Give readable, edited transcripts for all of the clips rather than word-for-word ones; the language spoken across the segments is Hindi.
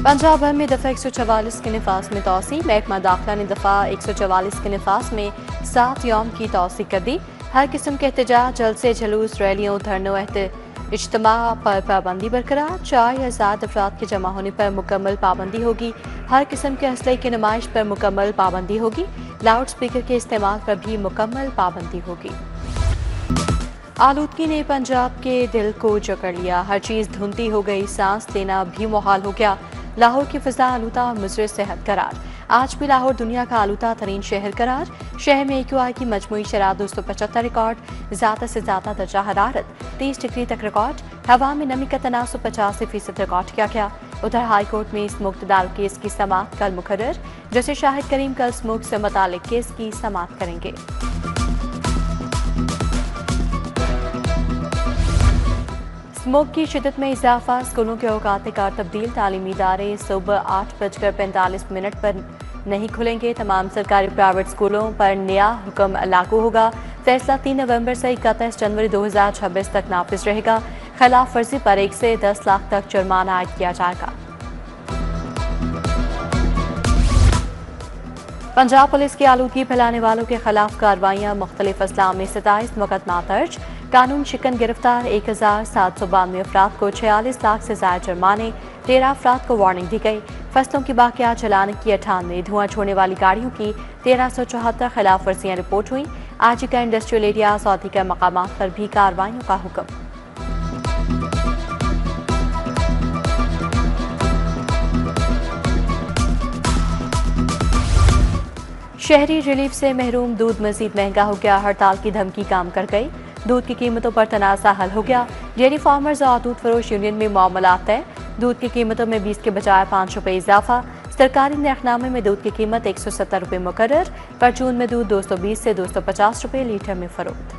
पंजाब भर में दफ़ा 144 के नफास में तोसी। महकमा दाखिला ने दफ़ा 144 के नफास में 7 यौम की तोसी कर दी। हर किस्म के एहतजाज, जलसे, जुलूस, रैलियों, धरनों, इज्तिमा पर पाबंदी बरकरार। 4 या ज़्यादा अफराद के जमा होने पर मुकम्मल पाबंदी होगी। हर किस्म के असले की नुमाइश पर मुकम्मल पाबंदी होगी। लाउड स्पीकर के इस्तेमाल पर भी मुकम्मल पाबंदी होगी। आलूदगी ने पंजाब के दिल को जकड़ लिया। हर चीज़ धुंधली हो गई, सांस लेना भी मुहाल हो गया। लाहौर की फिजा आलूदा और मुज़र सेहत करार। आज भी लाहौर दुनिया का आलूदा तरीन शहर करार। शहर में AQI की मजमूई शरह 275 रिकॉर्ड। ज़्यादा से ज़्यादा दर्जा हरारत 30 डिग्री तक रिकॉर्ड। हवा में नमी का तनासुब 85% रिकॉर्ड किया गया। उधर हाई कोर्ट में स्मोक तदाल केस की समाअत कल मुकर्रर। जस्टिस शाहिद करीम कल स्मोक से मुतालिक केस की समाअत करेंगे। स्मोक की शिद्दत में इजाफा, स्कूलों के औकात कार तब्दील। तालीमी इदारे सुबह 8:45 पर नहीं खुलेंगे। तमाम सरकारी प्राइवेट स्कूलों पर नया हुक्म लागू होगा। फैसला 3 नवंबर से 31 जनवरी 2026 तक नाफिज रहेगा। खिलाफ वर्जी पर 1 से 10 लाख तक जुर्माना आयद किया जाएगा। पंजाब पुलिस की आलूदगी फैलाने वालों के खिलाफ कार्रवाइयां, मुख्तलिफ असलाम में 27 मुकदमा दर्ज। कानून शिकन गिरफ्तार 1792 अफराद को 46 लाख से ज्यादा जुर्माने। 13 अफराद को वार्निंग दी गई। फसलों की बाकियात चलाने की 98, धुआं छोड़ने वाली गाड़ियों की 1374 खिलाफ वर्जियां रिपोर्ट हुई। आज का इंडस्ट्रियल एरिया सऊदी के मकामात पर भी कार्रवाइयों का हुक्म। शहरी रिलीफ से महरूम दूध मजीद महंगा हो गया। हड़ताल की धमकी काम कर गई। दूध की कीमतों पर तनाज़ा हल हो गया। डेयरी फार्मर्स और दूध फरोश यूनियन में मामला तय। दूध की कीमतों में 20 के बजाय 5 रुपये इजाफा। सरकारी नरखनामे में दूध की कीमत 170 रुपये मुकर्रर। परचून में दूध 220 से 250 रुपये लीटर में फरोख्त।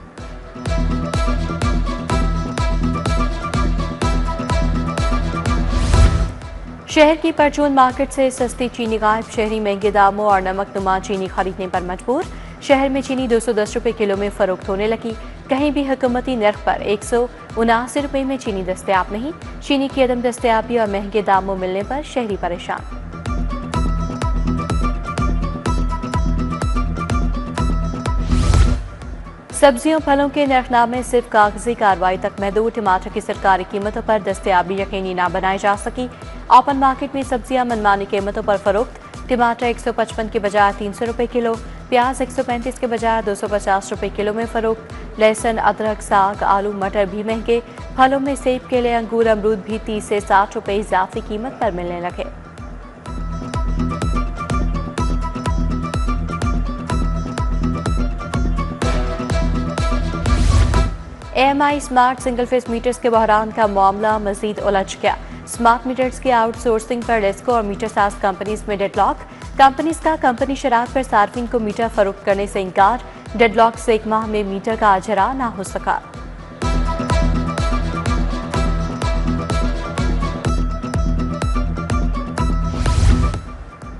शहर की परचून मार्केट से सस्ती चीनी गायब। शहरी महंगे दामों और नमकनुमा चीनी खरीदने पर मजबूर। शहर में चीनी 210 रुपये किलो में फरोख्त होने लगी। कहीं भी हुकूमती नर्ख पर 179 रुपये में चीनी दस्तयाब नहीं। चीनी की अदम दस्तयाबी और महंगे दामों मिलने पर शहरी परेशान। सब्जियों फलों के नरखनामे सिर्फ कागजी कार्रवाई तक महदूद। टमाटर की सरकारी कीमतों पर दस्तयाबी यकीनी न बनाई जा सकी। ओपन मार्केट में सब्जियां मनमानी कीमतों पर फरोख्त। टमाटर 155 के बजाय 300 रुपये किलो। प्याज 135 के बजाय 250 रुपये किलो में फरोख्त। लहसुन, अदरक, साग, आलू, मटर भी महंगे। फलों में सेब, केले, अंगूर, अमरूद भी 30 से 60 रुपये इजाफी कीमत पर मिलने लगे। AMI smart single phase meters के बहरान का मामला मजीद उलझ गया। स्मार्ट मीटर्स की आउटसोर्सिंग पर लेस्को और मीटर साज कंपनीज में डेडलॉक। कंपनीज का कंपनी शराब पर सार्फिन को मीटर फरोख्त करने से इनकार। डेडलॉक से 1 माह में मीटर का अजरा ना हो सका।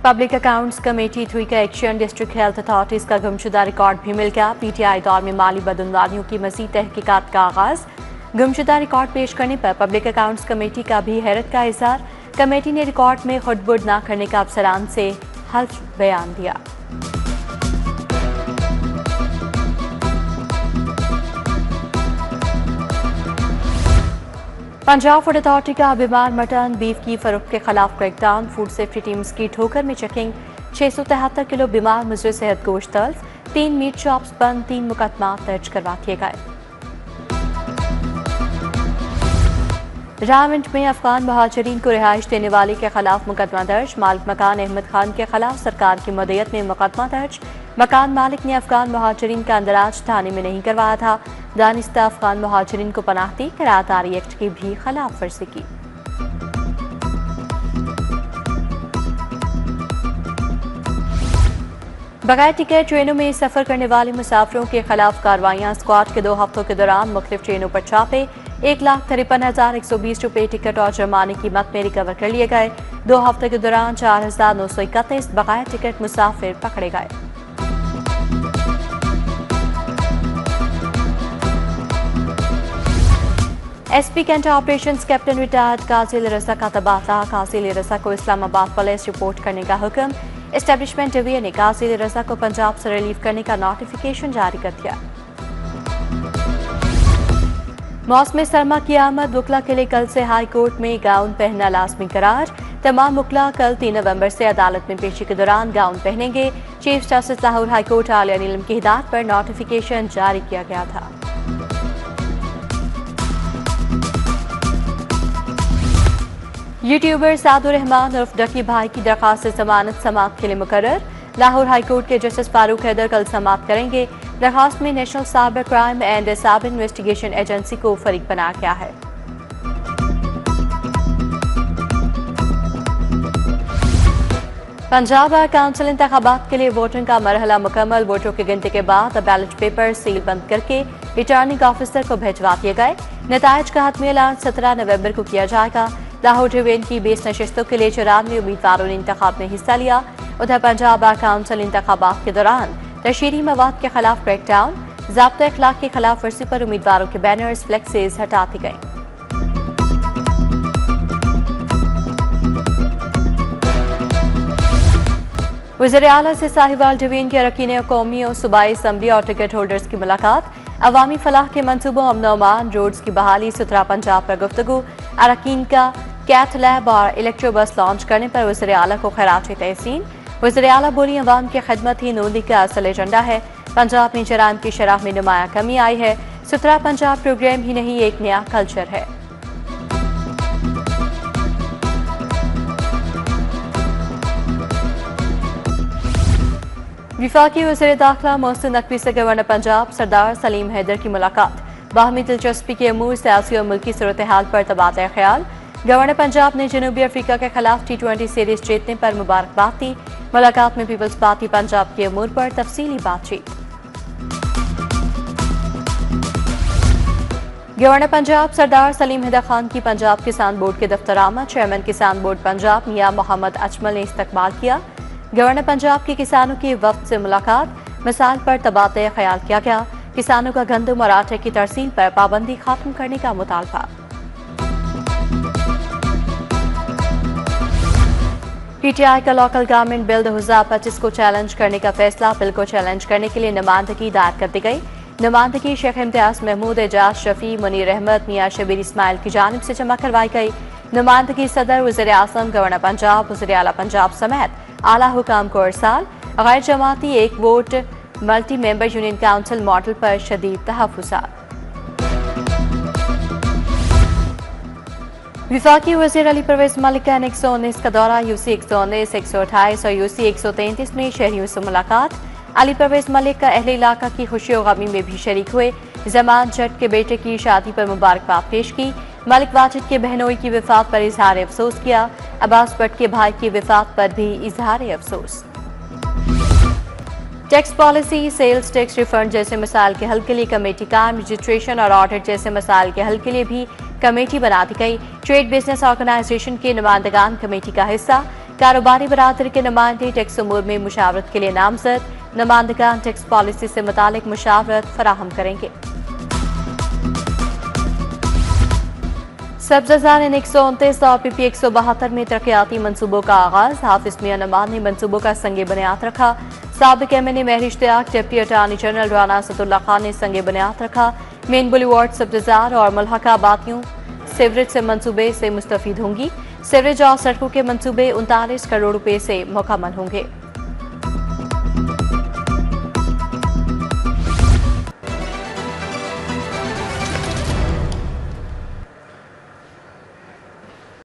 पब्लिक अकाउंट्स कमेटी 3 का एक्शन। डिस्ट्रिक्ट हेल्थ अथॉरिटीज का गुमशुदा रिकॉर्ड भी मिल गया। PTI दौर में माली बदनवादियों की मजीद तहकीकात का आगाज। गुमशुदा रिकॉर्ड पेश करने पर पब्लिक अकाउंट्स कमेटी का भी हैरत का इजहार। कमेटी ने रिकॉर्ड में खुदबुद न करने का अफसरान से हल्फ बयान दिया। पंजाब फूड अथॉरिटी का बीमार मटन बीफ की फरोख्त के खिलाफ क्रैकडाउन। फूड सेफ्टी टीम्स की ठोकर में चेकिंग। 673 किलो बीमार मुजर सेहत गोश्त तल्फ। 3 मीट शॉप्स बंद। 3 मुकदमा दर्ज करवा दिए गए। रावंड में अफगान महाजरीन को रिहाइश देने वाले के खिलाफ मुकदमा दर्ज। मालिक मकान अहमद खान के खिलाफ सरकार की मदयत में मुकदमा दर्ज। मकान मालिक ने अफगान महाजरीन का अंदराज थाने में नहीं करवाया था। दानिस्ता अफगान महाजरीन को पनाह दी। किराएदारी एक्ट की भी खिलाफ वर्जी की। बगैर टिकट ट्रेनों में सफर करने वाले मुसाफिरों के खिलाफ कार्रवाइयां। स्क्वाड के 2 हफ्तों के दौरान मुख्तलिफ ट्रेनों पर छापे। 1,53,120 रुपये टिकट और जुर्माने की मद में रिकवर कर लिए गए। 2 हफ्तों के दौरान 4,931 बगैर टिकट मुसाफिर पकड़े गए। SP Cantt operations captain retired Qazi Ali Raza का तबादला। काजी अली रजा को इस्लामाबाद पुलिस रिपोर्ट करने का हुक्म। एस्टेब्लिशमेंट डिवीजन ने काजी अली रजा को पंजाब से रिलीव करने का नोटिफिकेशन जारी कर दिया। मौसम सरमा की आमद। वकला के लिए कल से हाई कोर्ट में गाउन पहनना लाजमी करार। तमाम वकला कल 3 नवंबर से अदालत में पेशी के दौरान गाउन पहनेंगे। Chief justice Lahore high court Aalia Neelam की हिदायत पर नोटिफिकेशन जारी किया गया था। यूट्यूबर सादुर रहमान उर्फ डकी भाई की दरखास्त से जमानत समाअत के लिए मुकर्रर। लाहौर हाई कोर्ट के जस्टिस फारूक हैदर कल समाअत करेंगे। दरखास्त में national cyber crime and cyber investigation agency को फरीक बनाया गया है। पंजाब बार काउंसिल इंतखाबात के लिए वोटिंग का मरहला मुकम्मल। वोटों की गिनती के बाद बैलेट पेपर सील बंद करके रिटर्निंग ऑफिसर को भिजवा दिए गए। नतायज का हतमी ऐलान 17 नवंबर को किया जाएगा। लाहौर डिवीजन की 20 नशिस्तों के लिए 94 उम्मीदवारों ने इंतखाब में हिस्सा लिया। उधर पंजाब बार काउंसिल इंतखाबात के दौरान तशहीरी मवाद के खिलाफ क्रैकडाउन, ज़ाब्ता अखलाक की खिलाफ वर्जी पर उम्मीदवारों के बैनर्स फ्लेक्सेस हटा दी गई। वज़ीर आला से साहिवाल डिवीजन के अरकान कौमी और सूबाई असम्बली और टिकट होल्डर्स की मुलाकात। अवामी फलाह के मंसूबों अमन अमान, रोड्स की बहाली, सुथरा पंजाब पर गुफ्तगू। अरकान का कैथ लैब और इलेक्ट्रो बस लॉन्च करने पर वज़ीर आला को खैरात तहसीन। वज़ीर आला बोली, अवाम की खिदमत ही नूंदी का असल एजेंडा है। पंजाब में जराइम की शरह में नुमाया कमी आई है। सुथरा पंजाब प्रोग्राम ही नहीं, एक नया कल्चर है। विफाकी वज़ीर दाखिला मोहसिन नकवी से गवर्नर पंजाब सरदार सलीम हैदर की मुलाकात। बाहमी दिलचस्पी के अमूर, सियासी और मुल्की सूरत हाल पर तबादला ख्याल। गवर्नर पंजाब ने जनूबी अफ्रीका के खिलाफ T20 सीरीज जीतने पर मुबारकबाद दी। मुलाकात में पीपल्स पार्टी पंजाब के अमूर पर तफसीली बातचीत। गवर्नर पंजाब सरदार सलीम हैदर खान की पंजाब किसान बोर्ड के दफ्तर आमद। चेयरमैन किसान बोर्ड पंजाब मियां मोहम्मद अजमल ने इस्तकबाल किया। गवर्नर पंजाब के किसानों की वफ्द से मुलाकात। मिसाल पर तबादला ख्याल किया गया। किसानों का गंदम और आटे की तरसील पर पाबंदी खत्म करने का मुतालबा। पीटीआई का लोकल गवर्नमेंट बिल 2025 को चैलेंज करने का फैसला। बिल को चैलेंज करने के लिए नुमाइंदगी दायर कर दी गई। नुमाइंदगी शेख इम्तियाज महमूद, एजाज शफी, मुनीर अहमद, मियां शबीर इस्माइल की जानिब से जमा करवाई गई। नुमाइंदगी सदर, वज़ीर आज़म, गवर्नर पंजाब, वज़ीर आला पंजाब समेत आला हुकाम को अरसाल। गैर जमाती एक vote multi member union council model पर शदीद तहफ़्फ़ुज़ात। विफाकी वज़ीर अली परवेज मलिक का 119 का दौरा। UC 119, 128 और UC 133 में शहरियों से मुलाकात। अली परवेज मलिक का अहले इलाका की खुशी और गमी में भी शरीक हुए। जमान जट के बेटे की शादी पर मुबारकबाद पेश की। मलिक वाजिद के बहनोई की वफात पर इजहार अफसोस किया। अब्बास भट्ट के भाई की वफात पर भी इजहार अफसोस। Tax policy, sales tax refund जैसे मसाइल के हल के लिए कमेटी काम। रजिस्ट्रेशन और ऑडिट जैसे मसाइल के हल के लिए भी कमेटी बना दी गई। ट्रेड बिजनेस ऑर्गेनाइजेशन के नुमाइंदगान कमेटी का हिस्सा। कारोबारी बरादरी के नुमाइंदे टैक्स उमूर में मुशावरत के लिए नामजद। नुमाइंदगान टैक्स पॉलिसी से मुतालिक मुशावरत फराहम करेंगे। सब्ज़ार इन 129 और PP 172 में तरक्याती मनसूबों का आगाज। हाफिज मियां नमान ने मनसूबों का संगे बुनियाद रखा। साबिक MNA Mehar Ishtiaq, deputy attorney general Rana Asadullah Khan ने संगे बुनियाद रखा। मेन बुलीवार्ड, सब्ज़ार और मुल्हका आबादियों सीवरेज से मनसूबे से मुस्तफीद होंगी। सीवरेज और सड़कों के मनसूबे 39 करोड़ रुपए से मुकम्मल होंगे।